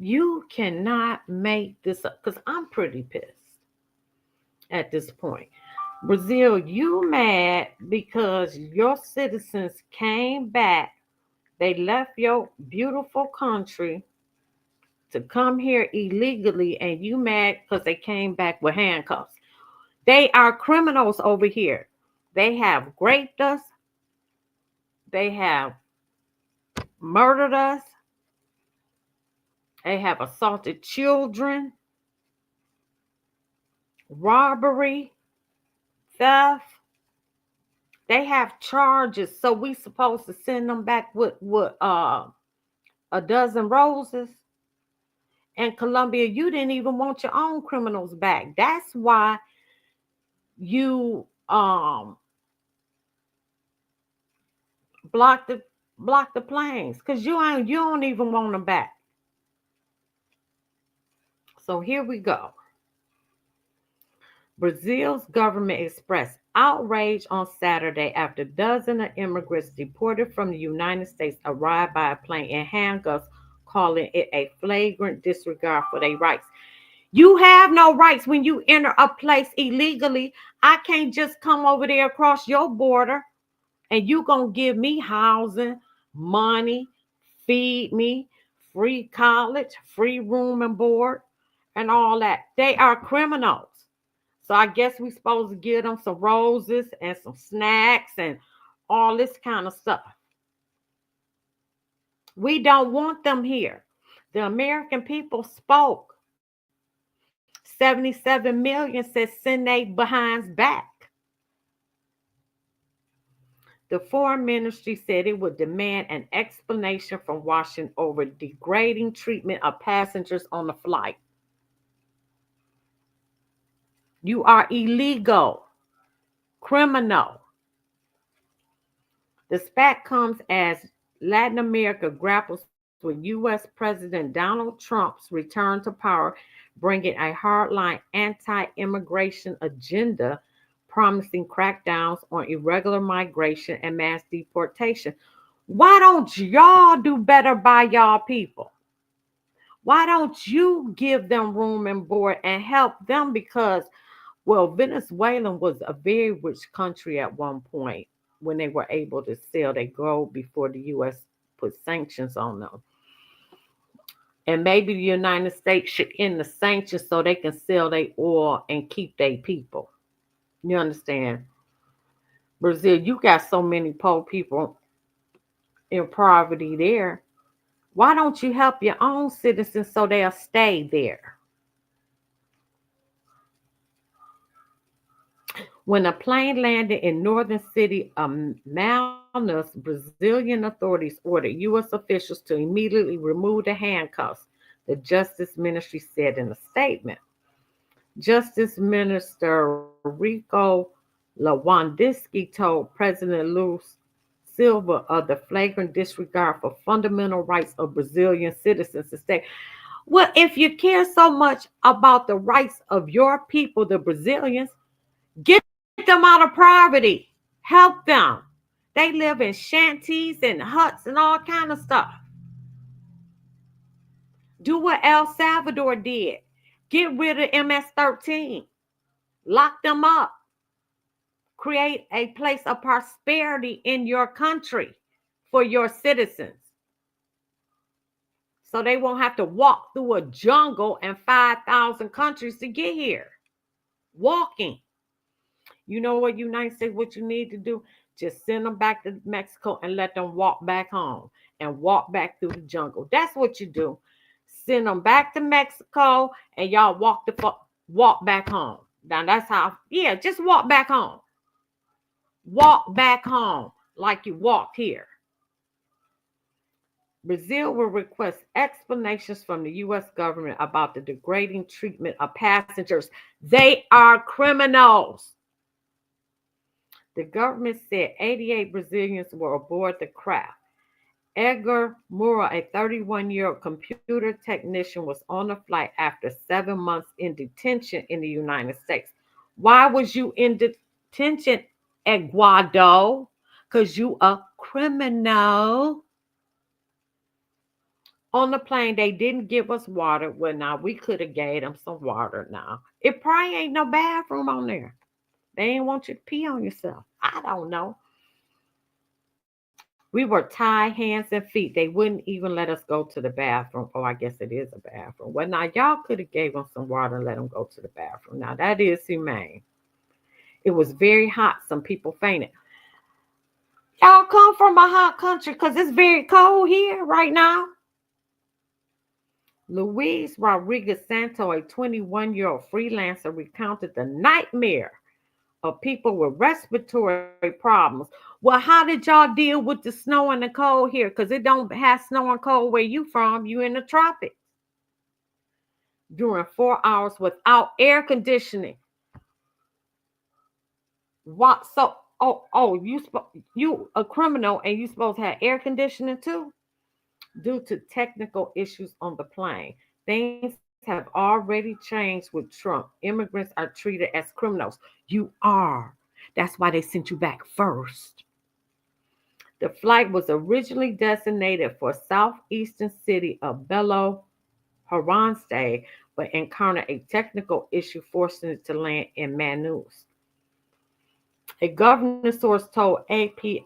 You cannot make this up because I'm pretty pissed at this point. Brazil, you mad because your citizens came back. They left your beautiful country to come here illegally, and you mad because they came back with handcuffs. They are criminals over here. They have raped us. They have murdered us. They have assaulted children, robbery, theft. They have charges. So we supposed to send them back with a dozen roses. And Colombia, you didn't even want your own criminals back. That's why you block the planes, because you don't even want them back. So here we go. Brazil's government expressed outrage on Saturday after dozens of immigrants deported from the United States arrived by a plane in handcuffs, calling it a flagrant disregard for their rights. You have no rights when you enter a place illegally. I can't just come over there across your border and you gonna give me housing, money, feed me, free college, free room and board, and all that. They are criminals. So I guess we supposed to give them some roses and some snacks and all this kind of stuff. We don't want them here. The American people spoke. 77 million said send they behinds back. The foreign ministry said it would demand an explanation from Washington over degrading treatment of passengers on the flight. You are illegal, criminal. The spat comes as Latin America grapples with U.S. President Donald Trump's return to power, bringing a hardline anti immigration agenda promising crackdowns on irregular migration and mass deportation. Why don't y'all do better by y'all people? Why don't you give them room and board and help them? Because, well, Venezuela was a very rich country at one point when they were able to sell their gold before the U.S. put sanctions on them. And maybe the United States should end the sanctions so they can sell their oil and keep their people. You understand? Brazil, you got so many poor people in poverty there. Why don't you help your own citizens so they'll stay there? When a plane landed in northern city of Manaus, Brazilian authorities ordered U.S. officials to immediately remove the handcuffs, the Justice Ministry said in a statement. Justice Minister Rico Lewandowski told President Lula Silva of the flagrant disregard for fundamental rights of Brazilian citizens to stay. Well, if you care so much about the rights of your people, the Brazilians, get them out of poverty. Help them. They live in shanties and huts and all kind of stuff. Do what El Salvador did. Get rid of MS-13. Lock them up. Create a place of prosperity in your country for your citizens. So they won't have to walk through a jungle and 5,000 countries to get here. Walking. You know what, United States, what you need to do? Just send them back to Mexico and let them walk back home and walk back through the jungle. That's what you do. Send them back to Mexico and y'all walk back home. Now that's how, yeah, just walk back home. Walk back home like you walked here. Brazil will request explanations from the U.S. government about the degrading treatment of passengers. They are criminals. The government said 88 Brazilians were aboard the craft. Edgar Moura, a 31-year-old computer technician, was on the flight after 7 months in detention in the United States. Why was you in detention, Ecuador? Because you a criminal. On the plane, they didn't give us water. Well, now we could have gave them some water now. It probably ain't no bathroom on there. They ain't want you to pee on yourself. I don't know. We were tied hands and feet. They wouldn't even let us go to the bathroom. Oh, I guess it is a bathroom. Well, now y'all could have gave them some water and let them go to the bathroom. Now that is humane. It was very hot. Some people fainted. Y'all come from a hot country because it's very cold here right now. Luis Rodriguez Santo, a 21-year-old freelancer, recounted the nightmare of people with respiratory problems. Well, how did y'all deal with the snow and the cold here? Because it don't have snow and cold where you from. You in the tropics. During 4 hours without air conditioning. What? So, you a criminal and you supposed to have air conditioning too? Due to technical issues on the plane. Things have already changed with Trump. Immigrants are treated as criminals. You are. That's why they sent you back first. The flight was originally designated for southeastern city of Belo Horizonte, but encountered a technical issue forcing it to land in Manaus. A government source told AFP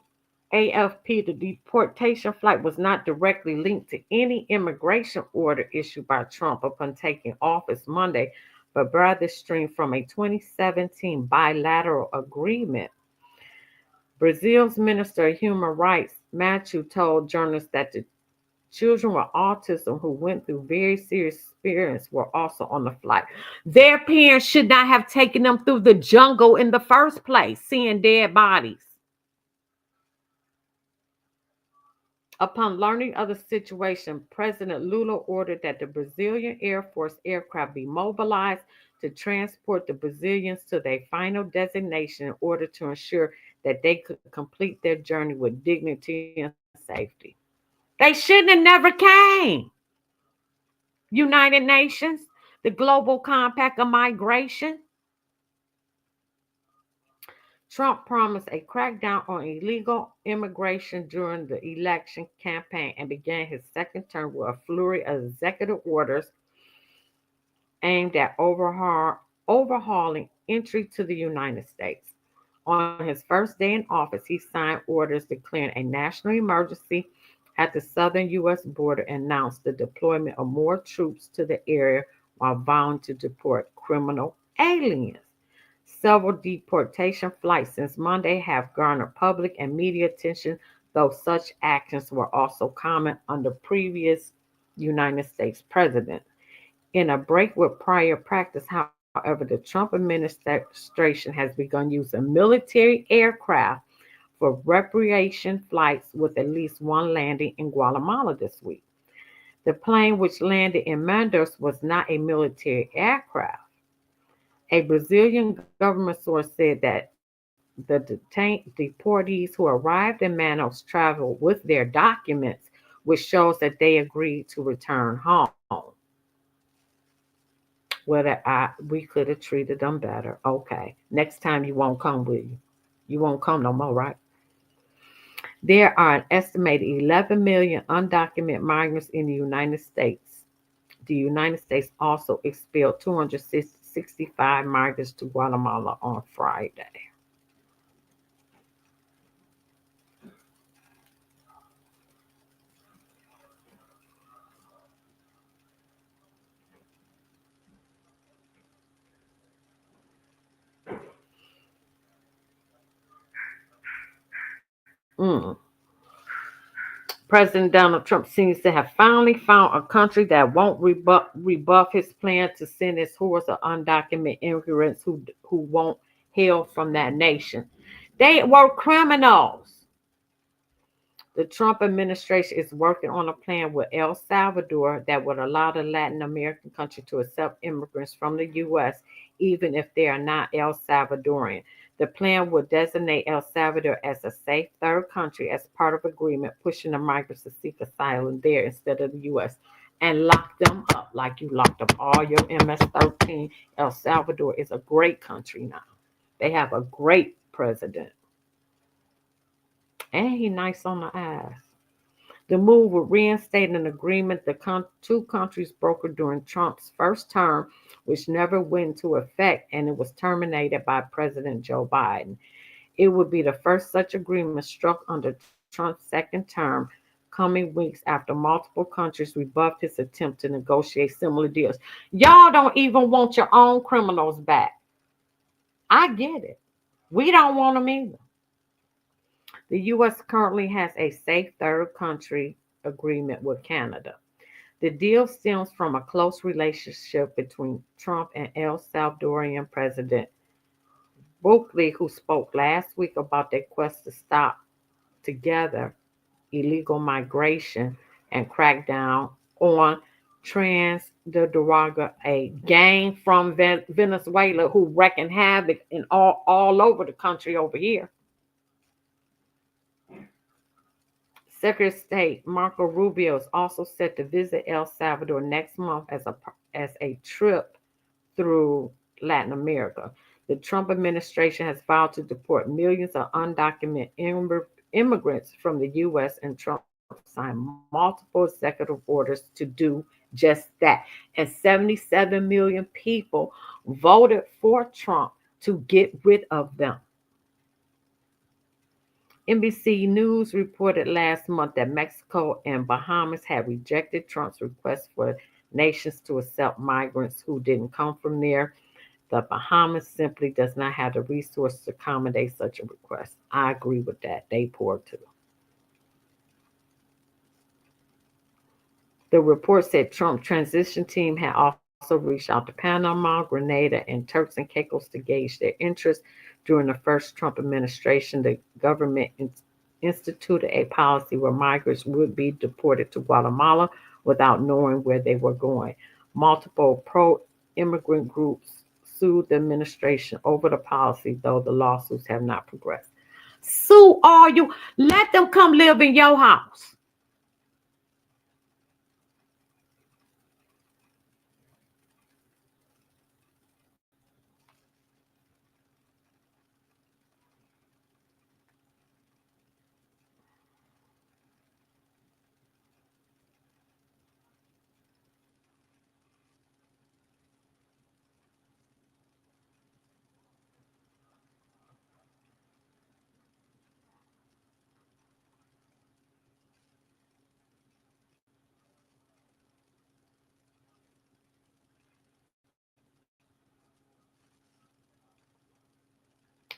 the deportation flight was not directly linked to any immigration order issued by Trump upon taking office Monday, but rather streamed from a 2017 bilateral agreement. Brazil's Minister of Human Rights, Matthew, told journalists that the children with autism who went through very serious experience were also on the flight. Their parents should not have taken them through the jungle in the first place, seeing dead bodies. Upon learning of the situation, President Lula ordered that the Brazilian Air Force aircraft be mobilized to transport the Brazilians to their final destination in order to ensure that they could complete their journey with dignity and safety. They shouldn't have never came. United Nations, the Global Compact of Migration. Trump promised a crackdown on illegal immigration during the election campaign and began his second term with a flurry of executive orders aimed at overhauling entry to the United States. On his first day in office, he signed orders declaring a national emergency at the southern U.S. border and announced the deployment of more troops to the area while vowing to deport criminal aliens. Several deportation flights since Monday have garnered public and media attention, though such actions were also common under previous United States presidents. In a break with prior practice, however, the Trump administration has begun using military aircraft for recreation flights with at least one landing in Guatemala this week. The plane, which landed in Manaus, was not a military aircraft. A Brazilian government source said that the deportees who arrived in Manaus traveled with their documents, which shows that they agreed to return home. We could have treated them better. Okay, next time you won't come, will you? You won't come no more, right? There are an estimated 11 million undocumented migrants in the United States. The United States also expelled 265 migrants to Guatemala on Friday. Mm. President Donald Trump seems to have finally found a country that won't rebuff his plan to send its hordes of undocumented immigrants who won't hail from that nation. They were criminals. The Trump administration is working on a plan with El Salvador that would allow the Latin American country to accept immigrants from the U.S., even if they are not El Salvadorian. The plan would designate El Salvador as a safe third country as part of agreement pushing the migrants to seek asylum there instead of the U.S. and lock them up like you locked up all your MS-13. El Salvador is a great country now. They have a great president. And he nice on the eyes. The move would reinstate an agreement the two countries brokered during Trump's first term, which never went into effect, and it was terminated by President Joe Biden. It would be the first such agreement struck under Trump's second term, coming weeks after multiple countries rebuffed his attempt to negotiate similar deals. Y'all don't even want your own criminals back. I get it. We don't want them either. The U.S. currently has a safe third country agreement with Canada. The deal stems from a close relationship between Trump and El Salvadorian President Bukele, who spoke last week about their quest to stop together illegal migration and crack down on Droga, a gang from Venezuela who wreaking havoc in all over the country over here. Secretary of State Marco Rubio is also set to visit El Salvador next month as a trip through Latin America. The Trump administration has vowed to deport millions of undocumented immigrants from the U.S., and Trump signed multiple executive orders to do just that. And 77 million people voted for Trump to get rid of them. NBC News reported last month that Mexico and Bahamas had rejected Trump's request for nations to accept migrants who didn't come from there. The Bahamas simply does not have the resources to accommodate such a request. I agree with that. They poor too. The report said Trump's transition team had also reached out to Panama, Grenada, and Turks and Caicos to gauge their interest. During the first Trump administration, the government instituted a policy where migrants would be deported to Guatemala without knowing where they were going. Multiple pro-immigrant groups sued the administration over the policy, though the lawsuits have not progressed. Sue all you. Let them come live in your house.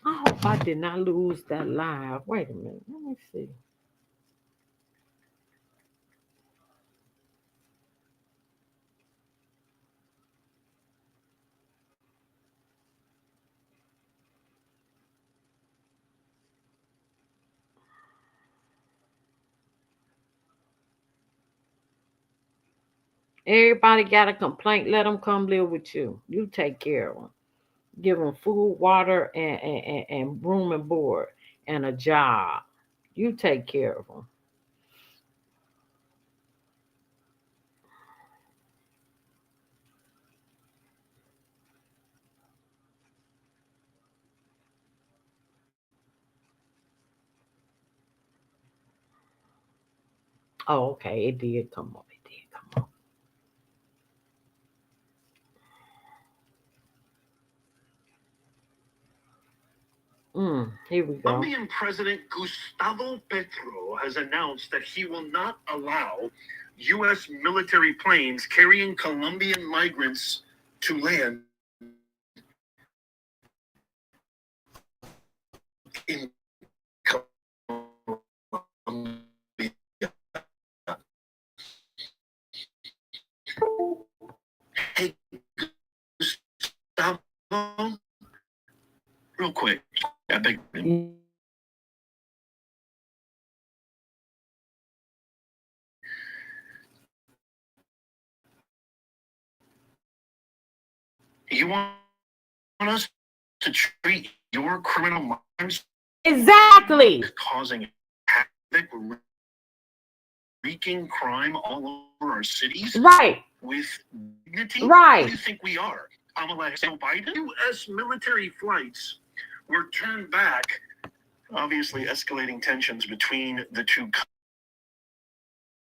I hope I did not lose that live. Wait a minute. Let me see. Everybody got a complaint. Let them come live with you. You take care of them. Give them food, water, and room and board and a job. You take care of them. Oh, okay. It did come up. It did come up. Here we go. Colombian President Gustavo Petro has announced that he will not allow U.S. military planes carrying Colombian migrants to land in Colombia. Hey, Gustavo, real quick. I beg you want us to treat your criminal minds Exactly. causing havoc, wreaking crime all over our cities Right. with dignity? Right. Who do you think we are? Kamala Harris, Joe Biden? U.S. military flights were turned back, obviously escalating tensions between the two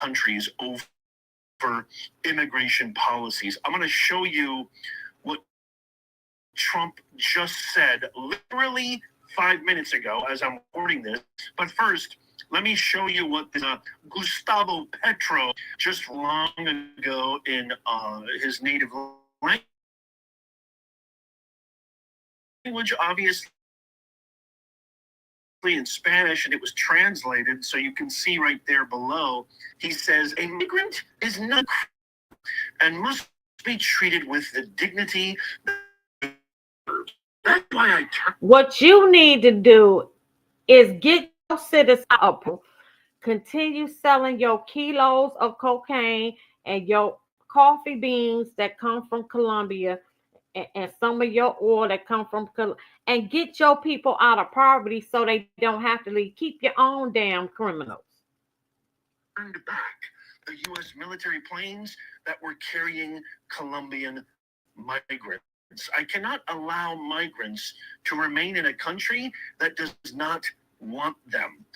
countries over immigration policies. I'm going to show you what Trump just said literally 5 minutes ago as I'm recording this. But first, let me show you what Gustavo Petro just long ago in his native language, obviously in Spanish, and it was translated, so you can see right there below. He says, a migrant is not and must be treated with the dignity. That's why I turn. What you need to do is get your citizens up, continue selling your kilos of cocaine and your coffee beans that come from Colombia and some of your oil that come from, and get your people out of poverty so they don't have to leave. Keep your own damn criminals. Turned back the U.S. military planes that were carrying Colombian migrants. I cannot allow migrants to remain in a country that does not want them.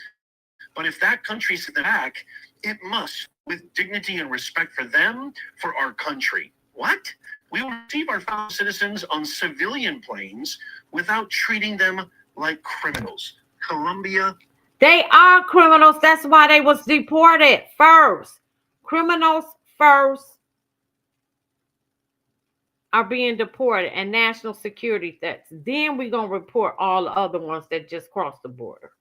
But if that country sits back, it must, with dignity and respect for them, for our country. What? We will receive our fellow citizens on civilian planes without treating them like criminals. Colombia. They are criminals. That's why they was deported first. Criminals first are being deported, and national security threats. Then we're going to report all the other ones that just crossed the border.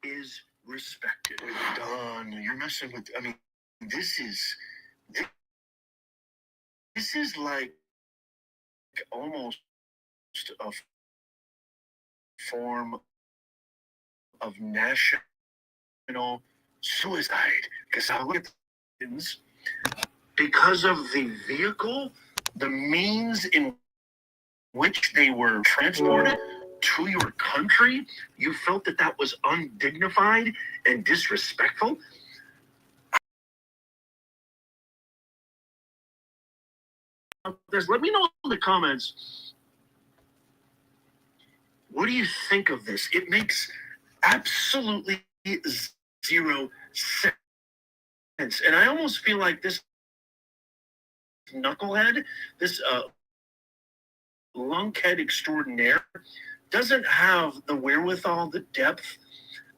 Is respected. Don, you're messing with, I mean, this is like almost a form of national suicide. Because I look at things, because of the vehicle, the means in which they were transported to your country, you felt that that was undignified and disrespectful. Let me know in the comments, what do you think of this? It makes absolutely zero sense. And I almost feel like this knucklehead, this lunkhead extraordinaire, doesn't have the wherewithal, the depth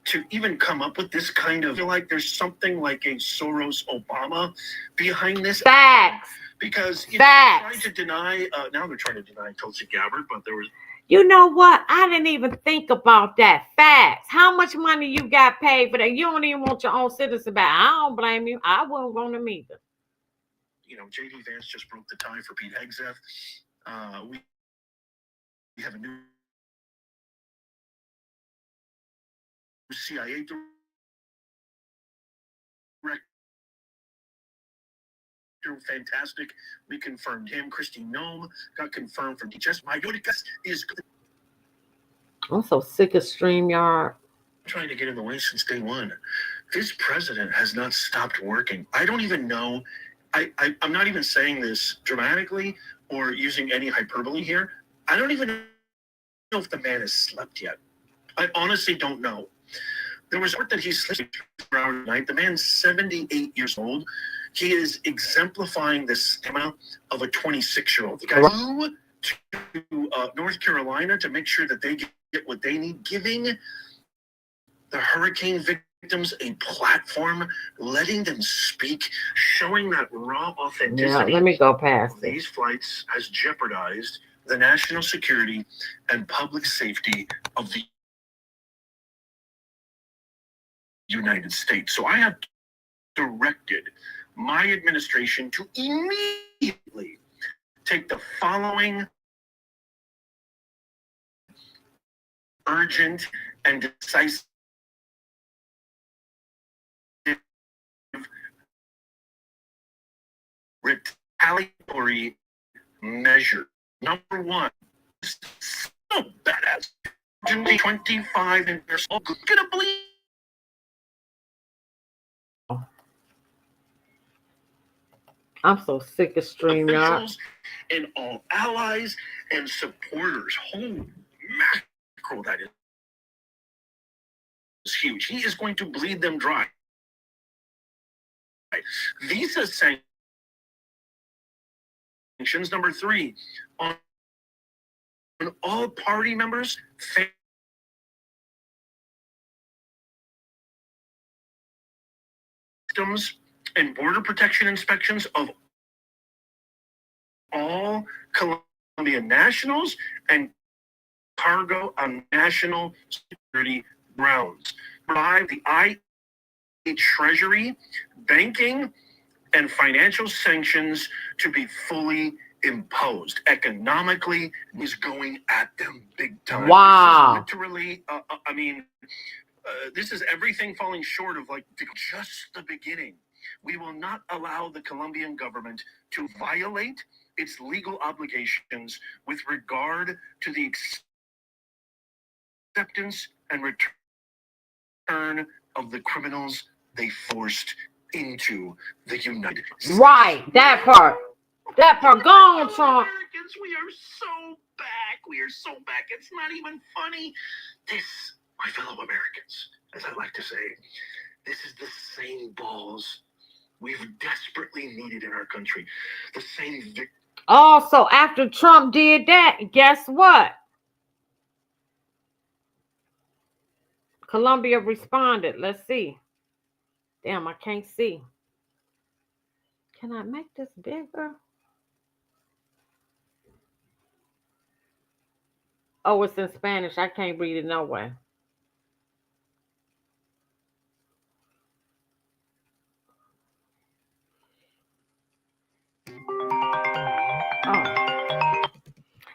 to even come up with this kind of, I feel like there's something like a Soros Obama behind this. Facts. Because they're trying to deny, now they're trying to deny Tulsi Gabbard, but there was. You know what? I didn't even think about that. Facts. How much money you got paid for that? You don't even want your own citizen back. I don't blame you. I wouldn't want them either. You know, J.D. Vance just broke the tie for Pete Hegseth. We have a new CIA director. Fantastic. We confirmed him. Christy Nome got confirmed from DHS. My Yoticus is good. I'm so sick of StreamYard. Trying to get in the way since day one. This president has not stopped working. I don't even know. I'm not even saying this dramatically or using any hyperbole here. I don't even know if the man has slept yet. I honestly don't know. There was word that he's sleeping 4 hours a night. The man's 78 years old. He is exemplifying the stamina of a 26-year-old. The guy flew to North Carolina to make sure that they get what they need, giving the hurricane victims a platform, letting them speak, showing that raw authenticity. Yeah, let me go past it. These flights has jeopardized the national security and public safety of the United States. So I have directed my administration to immediately take the following urgent and decisive retaliatory measure. Number one, so badass. 25 and they're all gonna believe. I'm so sick of StreamYard. And all allies and supporters. Holy mackerel, that is huge. He is going to bleed them dry. Visa sanctions, number 3, on all party members, customs and border protection inspections of all Colombian nationals and cargo on national security grounds. By the Treasury, banking, and financial sanctions to be fully imposed. Economically, is going at them big time. Wow. This is literally, this is everything falling short of just the beginning. We will not allow the Colombian government to violate its legal obligations with regard to the acceptance and return of the criminals they forced into the United States. Right, that part. That part. Go on, Trump. Americans, we are so back. We are so back. It's not even funny. This, my fellow Americans, as I like to say, this is the same balls we've desperately needed in our country. The same Oh, so after Trump did that, guess what? Colombia responded. Let's see. Damn, I can't see. Can I make this bigger? Oh, it's in Spanish. I can't read it no way. Oh.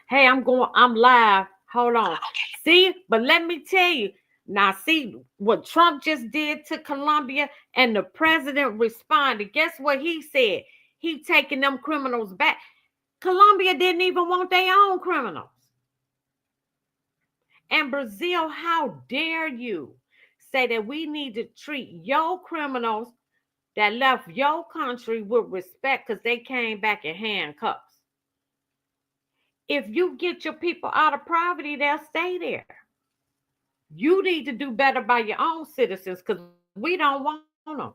Hey, I'm live. Hold on. See, but let me tell you. Now, see what Trump just did to Colombia, and the president responded. Guess what he said? He taking them criminals back. Colombia didn't even want their own criminals. And Brazil, how dare you say that we need to treat your criminals that left your country with respect because they came back in handcuffs. If you get your people out of poverty, they'll stay there. You need to do better by your own citizens because we don't want them.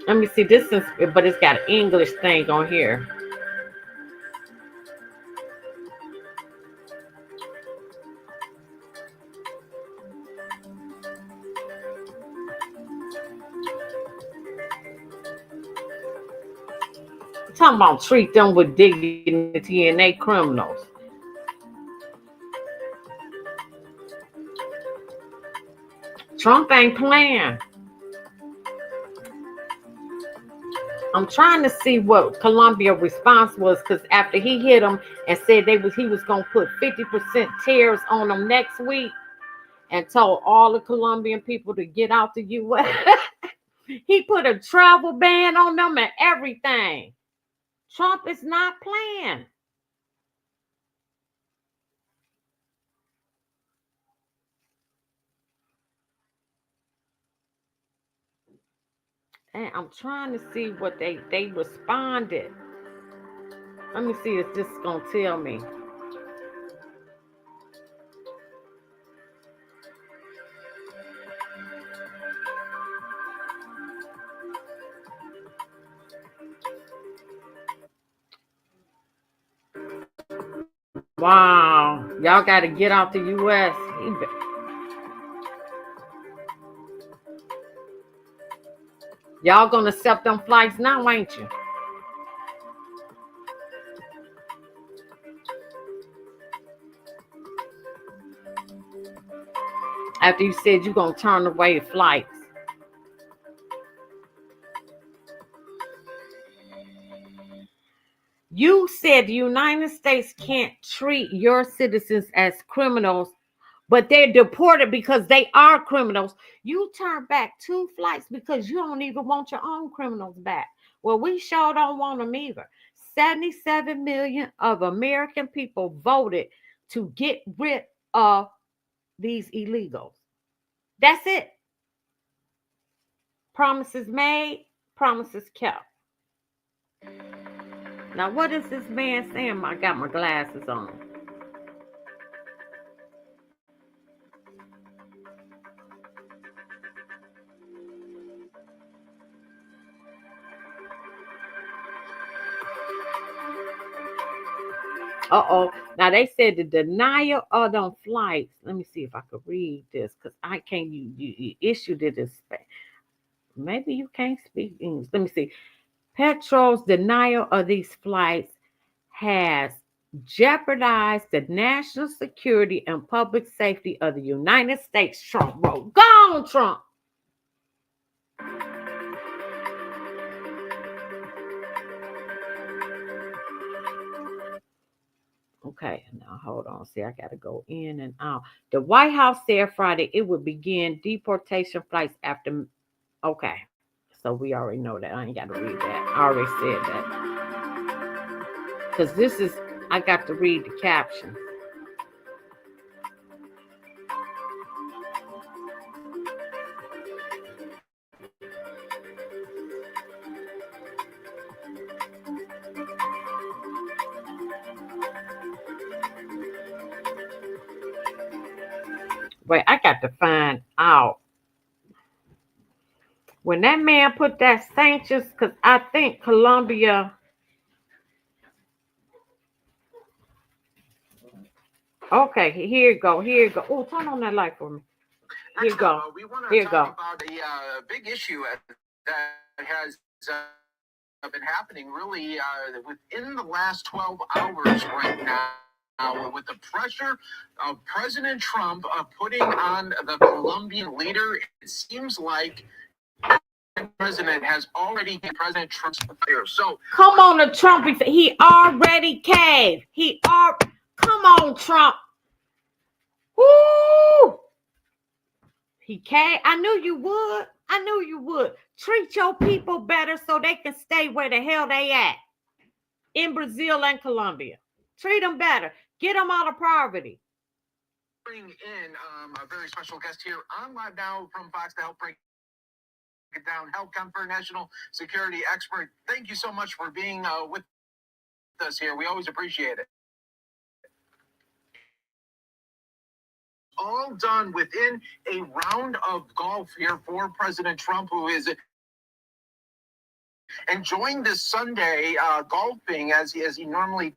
Let me see, this is, but it's got an English thing on here. Talking about treat them with dignity and they criminals. Trump ain't playing. I'm trying to see what Colombia's response was, because after he hit them and said he was gonna put 50% tariffs on them next week and told all the Colombian people to get out the U.S. He put a travel ban on them and everything. Trump is not playing. And I'm trying to see what they responded. Let me see if this is gonna tell me. Wow, y'all got to get out the U.S. Y'all gonna accept them flights now, ain't you? After you said you're gonna turn away flights. You said the United States can't treat your citizens as criminals, but they're deported because they are criminals. You turn back 2 flights because you don't even want your own criminals back. Well, we sure don't want them either. 77 million of American people voted to get rid of these illegals. That's it. Promises made, promises kept. Now, what is this man saying? I got my glasses on. Uh-oh. Now they said the denial of them flights. Let me see if I could read this because I can't. You issued it as maybe you can't speak English. Let me see. Petro's denial of these flights has jeopardized the national security and public safety of the United States. Trump wrote. Go on, Trump. Okay, now hold on. See, I got to go in and out. The White House said Friday it would begin deportation flights after. Okay, so we already know that. I ain't got to read that. I already said that. Because this is, I got to read the caption. Wait, I got to find out. When that man put that sanctions, because I think Colombia. Okay, here you go. Here you go. Oh, turn on that light for me. Here you go. We want Here to you talk go. about a big issue that has been happening really within the last 12 hours right now, with the pressure of President Trump putting on the Colombian leader. It seems like the president has already been President Trump's affair. So come on, the Trump. He already caved. Come on, Trump. Woo! He caved. I knew you would. I knew you would. Treat your people better so they can stay where the hell they at. In Brazil and Colombia. Treat them better. Get them out of poverty. bring in a very special guest here on Live Now from Fox to help break it down. Hal Kemper, national security expert. Thank you so much for being with us here. We always appreciate it. All done within a round of golf here for President Trump, who is enjoying this Sunday golfing as he normally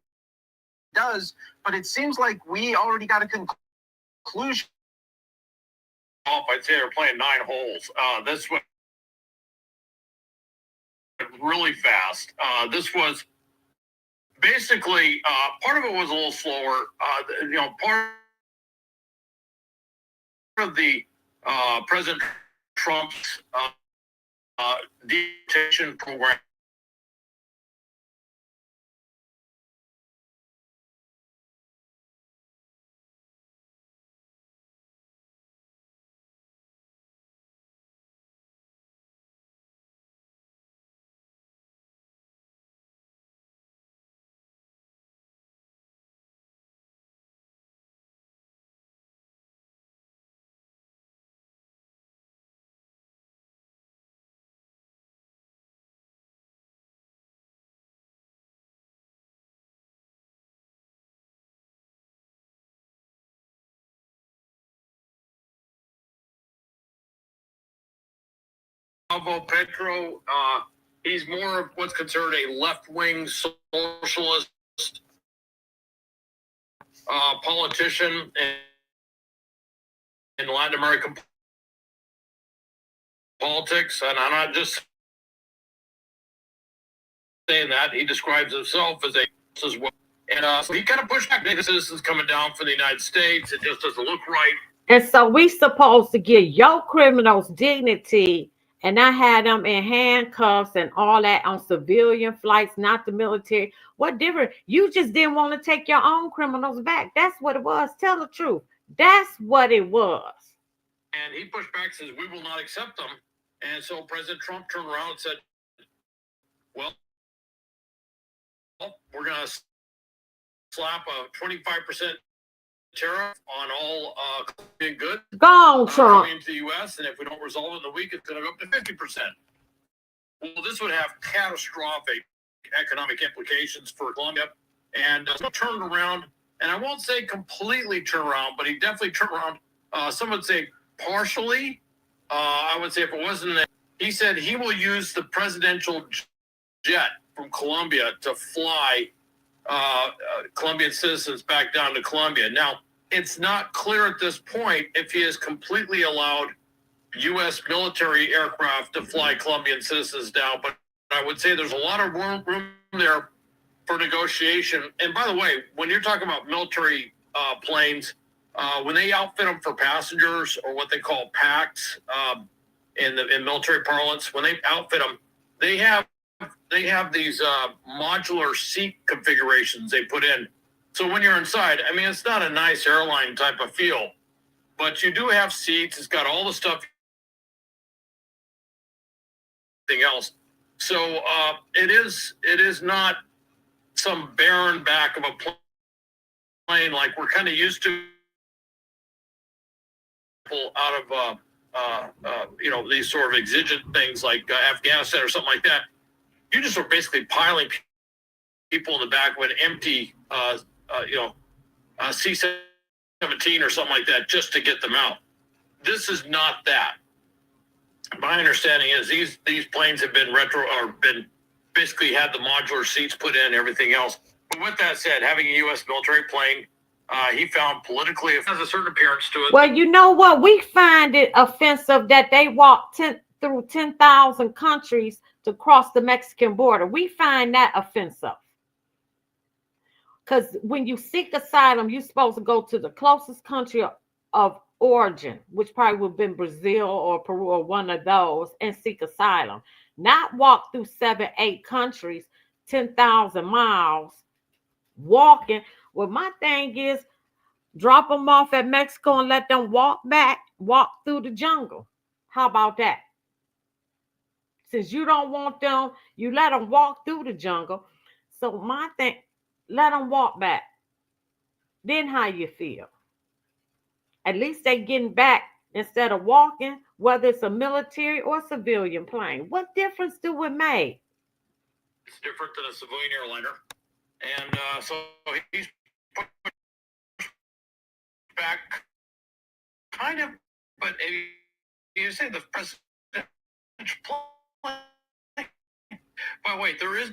does. But it seems like we already got a conclusion. I'd say they're playing 9 holes. This went really fast. This was basically part of it was a little slower. Part of the President Trump's deportation program Gustavo Petro, he's more of what's considered a left-wing socialist politician in Latin American politics, and I'm not just saying that. He describes himself as well. And so he kind of pushed back. This is coming down from the United States. It just doesn't look right. And so we supposed to give your criminals dignity, and I had them in handcuffs and all that on civilian flights, not the military. What different? You just didn't want to take your own criminals back. That's what it was. Tell the truth. That's what it was. And he pushed back, says, we will not accept them. And so President Trump turned around and said, well, we're going to slap a 25% tariff on all Colombian goods Go on, Trump. coming into the U.S., and if we don't resolve it in the week, it's going to go up to 50%. Well, this would have catastrophic economic implications for Colombia. And he turned around, and I won't say completely turned around, but he definitely turned around. Some would say partially. I would say if it wasn't that, he said he will use the presidential jet from Colombia to fly Colombian citizens back down to Colombia. Now, it's not clear at this point if he has completely allowed U.S. military aircraft to fly Colombian citizens down, but I would say there's a lot of room there for negotiation. And by the way, when you're talking about military planes, when they outfit them for passengers, or what they call packs in military parlance, when they outfit them, they have these modular seat configurations they put in. So when you're inside, I mean, it's not a nice airline type of feel, but you do have seats. It's got all the stuff, everything else. So it is not some barren back of a plane like we're kind of used to out of these sort of exigent things like Afghanistan or something like that. You just are basically piling people in the back of an empty C-17 or something like that just to get them out. This is not that. My understanding is these planes have been basically had the modular seats put in, everything else. But with that said, having a U.S. military plane, he found politically it has a certain appearance to it. Well, you know what? We find it offensive that they walked through 10,000 countries to cross the Mexican border. We find that offensive. Because when you seek asylum, you're supposed to go to the closest country of origin, which probably would have been Brazil or Peru or one of those, and seek asylum. Not walk through 7-8 countries, 10,000 miles, walking. Well, my thing is, drop them off at Mexico and let them walk through the jungle. How about that? Since you don't want them, you let them walk through the jungle. So my thing, let them walk back. Then how you feel? At least they getting back instead of walking, whether it's a military or civilian plane. What difference do it make? It's different than a civilian airliner. And so he's back kind of, but you say the presidential plane. But wait, there is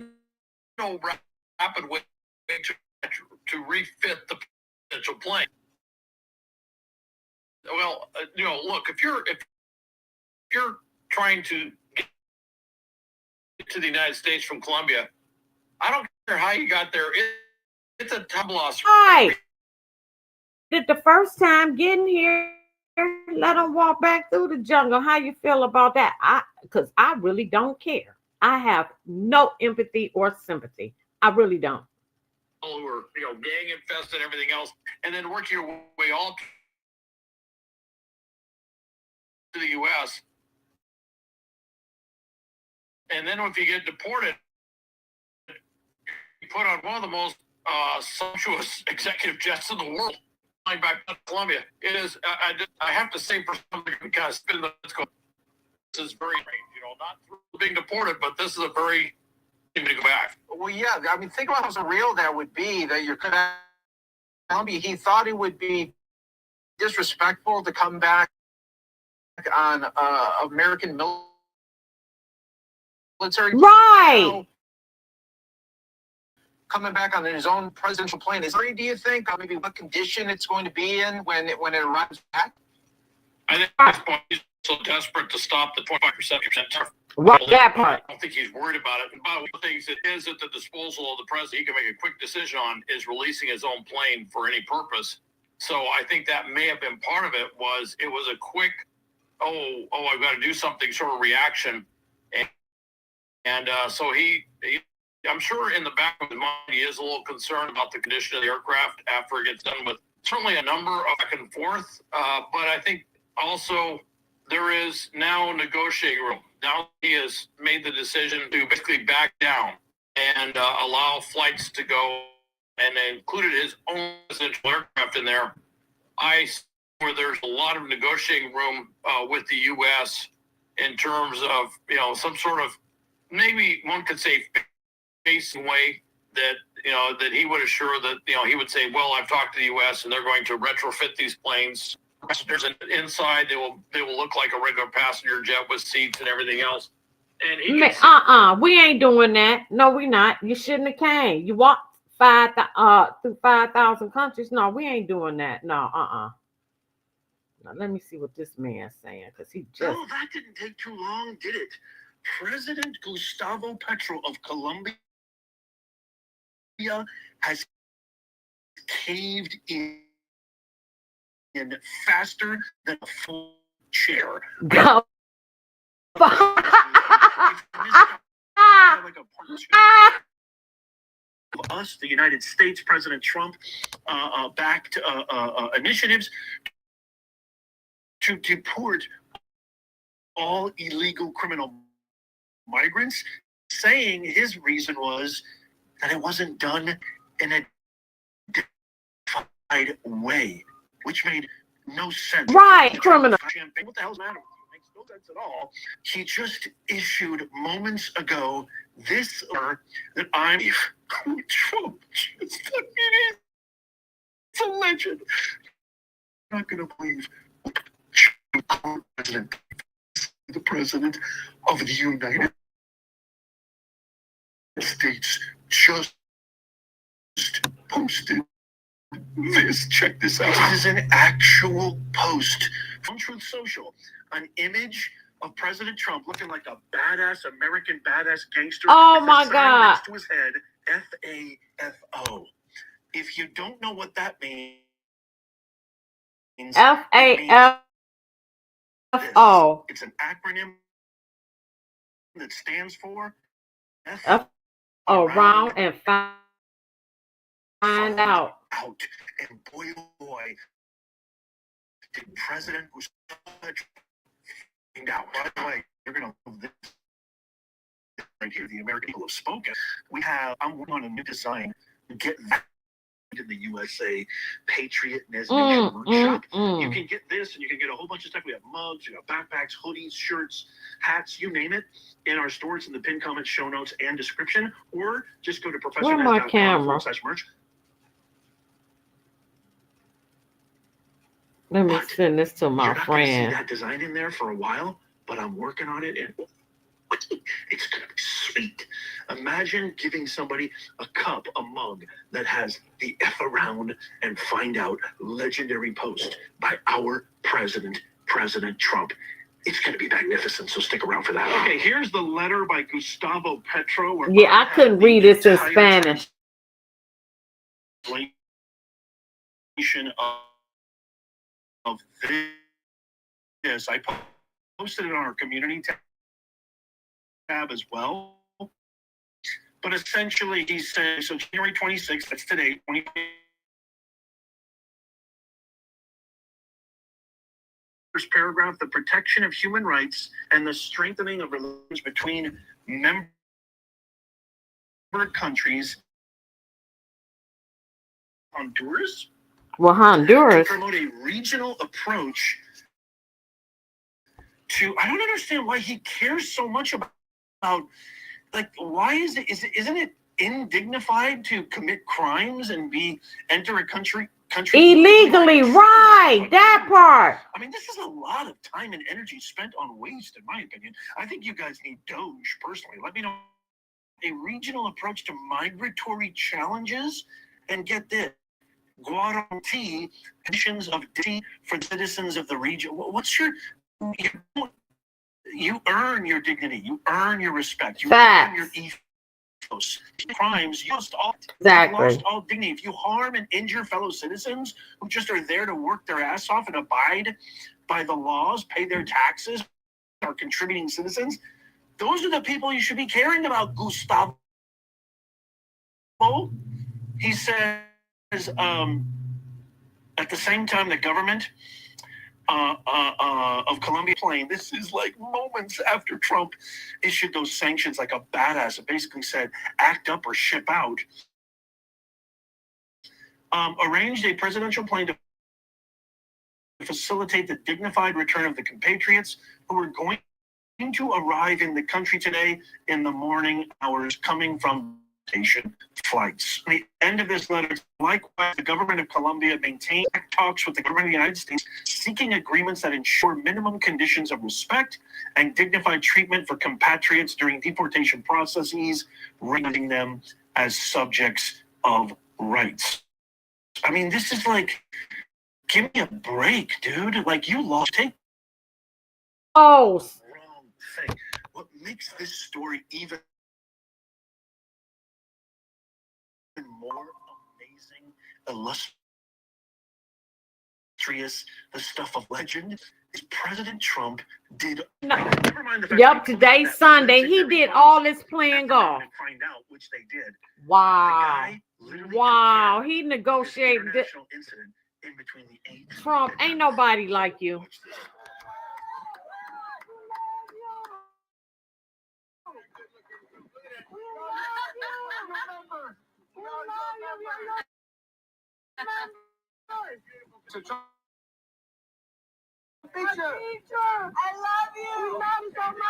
no rapid way to refit the presidential plane. Well, look, if you're trying to get to the United States from Colombia, I don't care how you got there. It's a time loss. Right. The first time getting here, let them walk back through the jungle. How you feel about that? Because I really don't care. I have no empathy or sympathy. I really don't. Who are gang infested and everything else, and then work your way all to the U.S. And then if you get deported, you put on one of the most sumptuous executive jets in the world, flying back to Colombia. It is. I have to say, for somebody who kind of spin the this is very strange. Not being deported, but this is a very to go back. Well, yeah. I mean, think about how surreal that would be. That you're going to Colombia. He thought it would be disrespectful to come back on American military. Right. Coming back on his own presidential plane. Do you think maybe what condition it's going to be in when it arrives back? I think at this point he's so desperate to stop the 25% tariff. Right, that part. I don't think he's worried about it. And by the things that is at the disposal of the president, he can make a quick decision on is releasing his own plane for any purpose. So I think that may have been part of it. It was a quick, I've got to do something sort of reaction, and so he I'm sure in the back of his mind he is a little concerned about the condition of the aircraft after it gets done with certainly a number of back and forth. But I think also there is now negotiating room. Now he has made the decision to basically back down and allow flights to go, and included his own presidential aircraft in there. Where there's a lot of negotiating room with the U.S. in terms of some sort of, maybe one could say, facing way that that he would assure that he would say, well, I've talked to the U.S. and they're going to retrofit these planes. Passengers inside, they will look like a regular passenger jet with seats and everything else. And he We ain't doing that. No, we not. You shouldn't have came. You walked through 5,000 countries. No, we ain't doing that. No, Now let me see what this man's saying, because he just No, that didn't take too long, did it? President Gustavo Petro of Colombia has caved in faster than a full chair. go. Like a of us, the United States, President Trump backed initiatives to deport all illegal criminal migrants, saying his reason was that it wasn't done in a dignified way, which made no sense. Right, criminal. Champagne. What the hell's the matter with you? It makes no sense at all. He just issued moments ago this order that I'm Trump. It's a legend. I'm not gonna believe the president of the United States just posted this. Check this out. This is an actual post from Truth Social. An image of President Trump looking like a badass American badass gangster. Oh with a my sign God. next to his head, FAFO. If you don't know what that means, FAFO. it's an acronym that stands for F around and find out. out. And boy, oh boy, did President Gustavo Petro find out. By the way, you're going to love this right here. The American people have spoken. I'm working on a new design to get that in the USA Patriot Nation workshop. You can get this, and you can get a whole bunch of stuff. We have mugs, we have backpacks, hoodies, shirts, hats, you name it, in our stores in the pinned comments, show notes, and description. Or just go to Where's my camera? professornetz.com/merch. Let me But send this to my You're not going to see friend. that design in there for a while, but I'm working on it, and it's going to be sweet. Imagine giving somebody a cup, a mug that has the F around and find out legendary post by our president, President Trump. It's going to be magnificent, so stick around for that. Okay, here's the letter by Gustavo Petro. Where Yeah, I couldn't read this in Spanish. Translation of this. I posted it on our community tab as well. But essentially, he said, so January 26th, that's today, first paragraph, the protection of human rights and the strengthening of relations between member countries. Honduras? Well, Honduras. To promote a regional approach to, I don't understand why he cares so much about like, why isn't it indignified to commit crimes and enter a country Illegally, right? That part. I mean, this is a lot of time and energy spent on waste, in my opinion. I think you guys need Doge personally. Let me know a regional approach to migratory challenges, and get this: guarantee conditions of dignity for citizens of the region. What's you earn your dignity, you earn your respect, you earn your ethos. Crimes, you lost all dignity. If you harm and injure fellow citizens who just are there to work their ass off and abide by the laws, pay their taxes, are contributing citizens, those are the people you should be caring about, Gustavo. He says, at the same time, the government of Colombia playing. This is like moments after Trump issued those sanctions like a badass. It basically said, act up or ship out. Arranged a presidential plane to facilitate the dignified return of the compatriots who are going to arrive in the country today in the morning hours, coming from flights. At the end of this letter, likewise, the government of Colombia maintained talks with the government of the United States, seeking agreements that ensure minimum conditions of respect and dignified treatment for compatriots during deportation processes, rating them as subjects of Rights. I mean, this is like, give me a break, dude. Like, you lost. Take Oh, wrong thing. What makes this story even more amazing, illustrious, the stuff of legend, is President Trump did. no. Never mind the fact Yep, that today's Sunday. He did all this playing golf. Find out, which they did. Wow. The guy literally Wow. took care He of this negotiated. international incident in between the 8th. Trump, ain't nobody like you. Watch this.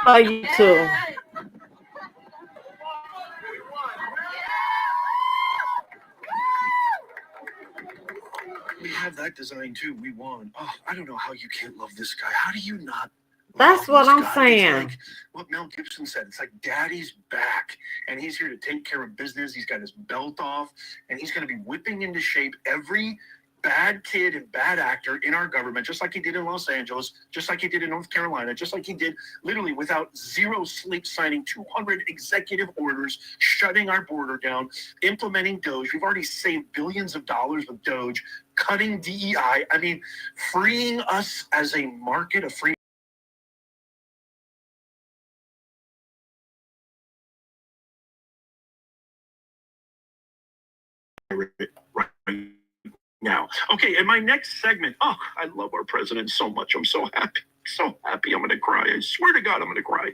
Oh, you too. We have that design too. We won. Oh, I don't know how you can't love this guy. How do you not? That's love what this I'm guy? saying. It's like what Mel Gibson said. It's like Daddy's back, and he's here to take care of business. He's got his belt off, and he's going to be whipping into shape every bad kid and bad actor in our government, just like he did in Los Angeles, just like he did in North Carolina, just like he did literally without zero sleep, signing 200 executive orders, shutting our border down, implementing Doge. We've already saved billions of dollars with Doge, cutting DEI. I mean, freeing us as a market, a free right now. Okay, in my next segment, oh, I love our president so much. I'm so happy. So happy. I'm going to cry. I swear to God, I'm going to cry.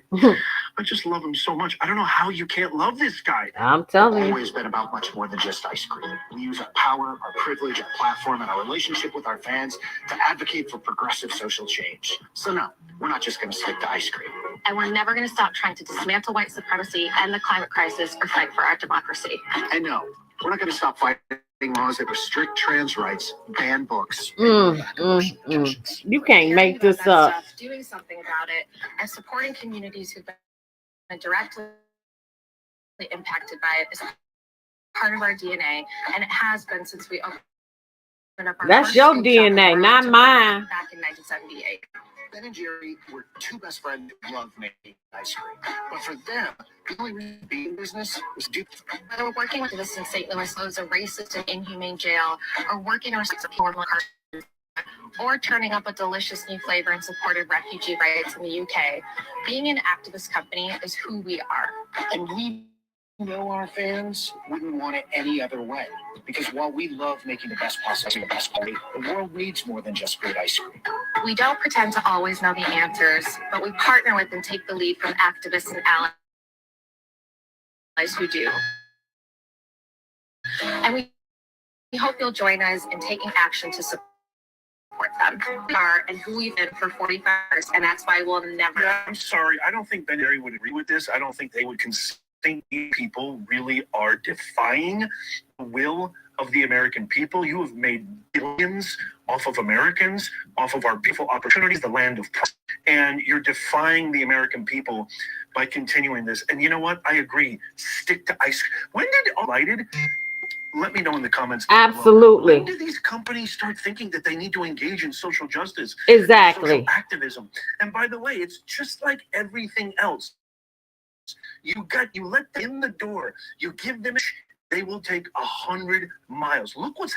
I just love him so much. I don't know how you can't love this guy. I'm telling It's you. always been about much more than just ice cream. We use our power, our privilege, our platform, and our relationship with our fans to advocate for progressive social change. So no, we're not just going to stick to ice cream. And we're never going to stop trying to dismantle white supremacy and the climate crisis or fight for our democracy. And no, we're not going to stop fighting laws that restrict trans rights, ban books, You can't make this up. Stuff, doing something about it, and supporting communities who've been directly impacted by it is part of our DNA, and it has been since we opened up our That's first your big shop in DNA, not Burlington mine. back in 1978. Ben and Jerry were two best friends who loved making ice cream. But for them, the only reason to be in business was due to Whether we're working with this in St. Louis loads a racist and inhumane jail, or working our support or turning up a delicious new flavor in support of refugee rights in the UK, being an activist company is who we are. And we know our fans wouldn't want it any other way. Because while we love making the best pasta and the best quality, the world needs more than just great ice cream. We don't pretend to always know the answers, but we partner with and take the lead from activists and allies who do. And we hope you'll join us in taking action to support them. We are and who we've been for 45 years, and that's why we'll never. Yeah, I'm sorry. I don't think Ben and Jerry would agree with this. I don't think they would think people really are defying the will of the American people. You have made billions off of Americans, off of our beautiful opportunities, the land of promise, and you're defying the American people by continuing this. And you know what? I agree. Stick to ice cream. When did it lighted? Let me know in the comments down below. Absolutely. When do these companies start thinking that they need to engage in social justice, Exactly. social activism? And by the way, it's just like everything else. You let them in the door. You give them, they will take 100 miles. Look what's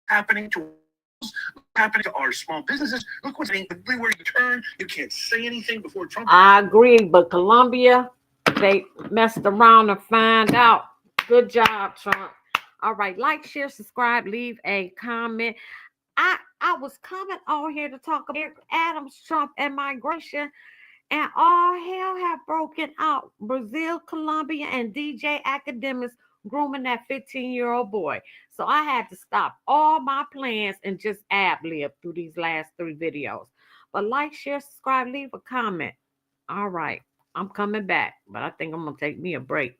happening to our small businesses. Look what's happening everywhere you turn. You can't say anything before Trump. I agree, but Colombia, they messed around and find out. Good job, Trump. All right, like, share, subscribe, leave a comment. I was coming on here to talk about Adams, Trump, and migration, and all hell have broken out. Brazil, Colombia, and DJ Academics grooming that 15-year-old boy. So I had to stop all my plans and just ad-lib through these last 3 videos. But like, share, subscribe, leave a comment. All right, I'm coming back, but I think I'm going to take me a break.